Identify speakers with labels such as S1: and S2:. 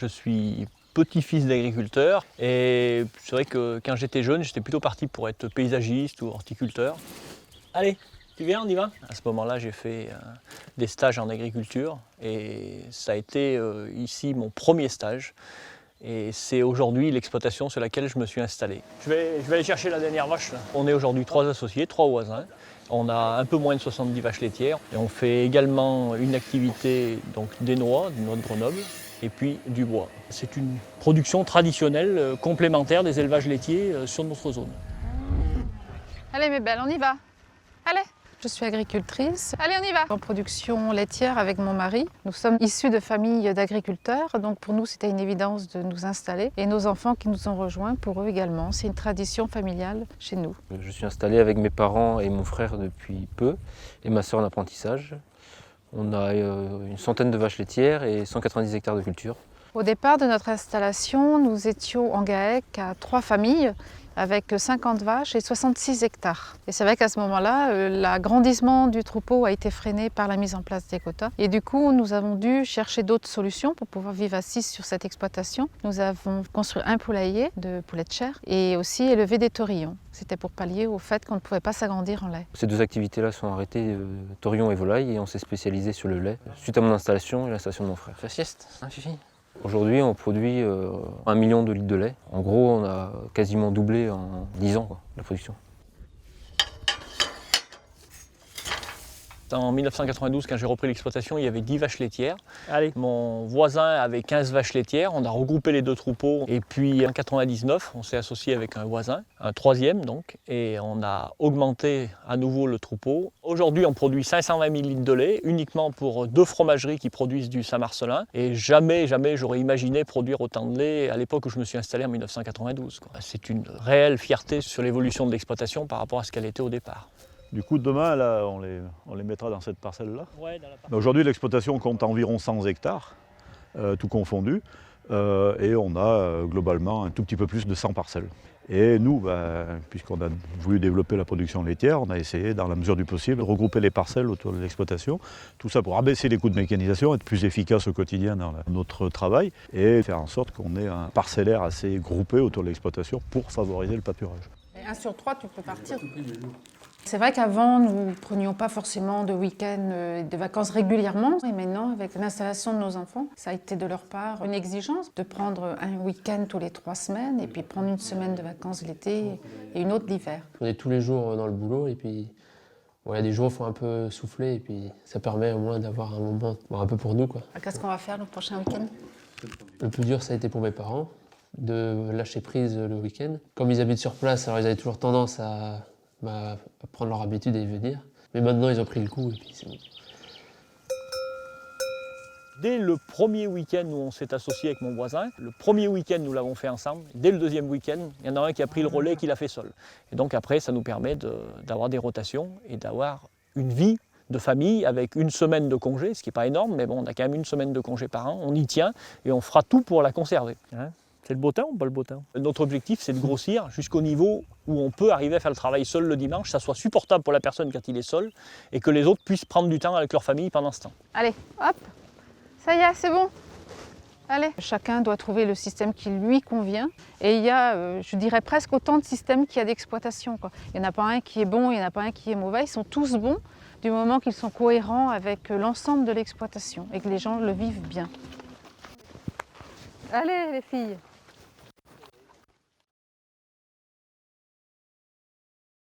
S1: Je suis petit-fils d'agriculteur et c'est vrai que quand j'étais jeune, j'étais plutôt parti pour être paysagiste ou horticulteur. Allez, tu viens, on y va? À ce moment-là, j'ai fait des stages en agriculture et ça a été ici mon premier stage. Et c'est aujourd'hui l'exploitation sur laquelle je me suis installé. Je vais aller chercher la dernière vache là. On est aujourd'hui 3 associés, 3 voisins. On a un peu moins de 70 vaches laitières et on fait également une activité donc des noix de Grenoble et puis du bois. C'est une production traditionnelle complémentaire des élevages laitiers sur notre zone.
S2: Allez mes belles, on y va. Allez.
S3: Je suis agricultrice.
S2: Allez, on y va.
S3: En production laitière avec mon mari. Nous sommes issus de familles d'agriculteurs, donc pour nous c'était une évidence de nous installer. Et nos enfants qui nous ont rejoints, pour eux également, c'est une tradition familiale chez nous.
S4: Je suis installé avec mes parents et mon frère depuis peu, et ma sœur en apprentissage. On a une centaine de vaches laitières et 190 hectares de culture.
S3: Au départ de notre installation, nous étions en GAEC à 3 familles, avec 50 vaches et 66 hectares. Et c'est vrai qu'à ce moment-là, l'agrandissement du troupeau a été freiné par la mise en place des quotas. Et du coup, nous avons dû chercher d'autres solutions pour pouvoir vivre à 6 sur cette exploitation. Nous avons construit un poulailler de poulet de chair et aussi élevé des taurillons. C'était pour pallier au fait qu'on ne pouvait pas s'agrandir en lait.
S4: Ces deux activités-là sont arrêtées, taurillons et volailles, et on s'est spécialisé sur le lait, suite à mon installation et l'installation de mon frère.
S1: Fais sieste, hein, Fifi?
S4: Aujourd'hui, on produit 1 million de litres de lait. En gros, on a quasiment doublé en 10 ans la production.
S1: En 1992, quand j'ai repris l'exploitation, il y avait 10 vaches laitières. Allez. Mon voisin avait 15 vaches laitières. On a regroupé les deux troupeaux. Et puis en 1999, on s'est associé avec un voisin, un troisième donc, et on a augmenté à nouveau le troupeau. Aujourd'hui, on produit 520 000 litres de lait, uniquement pour 2 fromageries qui produisent du Saint-Marcellin. Et jamais j'aurais imaginé produire autant de lait à l'époque où je me suis installé en 1992. C'est une réelle fierté sur l'évolution de l'exploitation par rapport à ce qu'elle était au départ.
S5: Du coup, demain, là, on les mettra dans cette parcelle-là.
S1: Ouais,
S5: Aujourd'hui, l'exploitation compte environ 100 hectares, tout confondu, et on a globalement un tout petit peu plus de 100 parcelles. Et nous, puisqu'on a voulu développer la production laitière, on a essayé, dans la mesure du possible, de regrouper les parcelles autour de l'exploitation. Tout ça pour abaisser les coûts de mécanisation, être plus efficace au quotidien dans notre travail, et faire en sorte qu'on ait un parcellaire assez groupé autour de l'exploitation pour favoriser le pâturage.
S2: Et 1 sur 3, tu peux partir.
S3: C'est vrai qu'avant, nous ne prenions pas forcément de week-end, de vacances régulièrement. Et maintenant, avec l'installation de nos enfants, ça a été de leur part une exigence de prendre un week-end tous les 3 semaines et puis prendre une semaine de vacances l'été et une autre l'hiver.
S6: On est tous les jours dans le boulot et puis il y a des jours où il faut un peu souffler et puis ça permet au moins d'avoir un moment un peu pour nous, quoi.
S3: Qu'est-ce qu'on va faire le prochain week-end?
S6: Le plus dur, ça a été pour mes parents, de lâcher prise le week-end. Comme ils habitent sur place, alors ils avaient toujours tendance à prendre leur habitude et y venir. Mais maintenant, ils ont pris le coup et puis c'est bon.
S1: Dès le premier week-end où on s'est associé avec mon voisin, le premier week-end nous l'avons fait ensemble. Dès le deuxième week-end, il y en a un qui a pris le relais et qui l'a fait seul. Et donc après, ça nous permet d'avoir des rotations et d'avoir une vie de famille avec une semaine de congé, ce qui n'est pas énorme, mais bon, on a quand même une semaine de congé par an, on y tient et on fera tout pour la conserver. Hein? C'est le beau temps ou pas le beau temps? Notre objectif, c'est de grossir jusqu'au niveau où on peut arriver à faire le travail seul le dimanche, que ça soit supportable pour la personne quand il est seul, et que les autres puissent prendre du temps avec leur famille pendant ce temps.
S2: Allez, hop. Ça y est, c'est bon. Allez.
S3: Chacun doit trouver le système qui lui convient. Et il y a, je dirais, presque autant de systèmes qu'il y a d'exploitation. Il n'y en a pas un qui est bon, il n'y en a pas un qui est mauvais. Ils sont tous bons du moment qu'ils sont cohérents avec l'ensemble de l'exploitation et que les gens le vivent bien.
S2: Allez, les filles.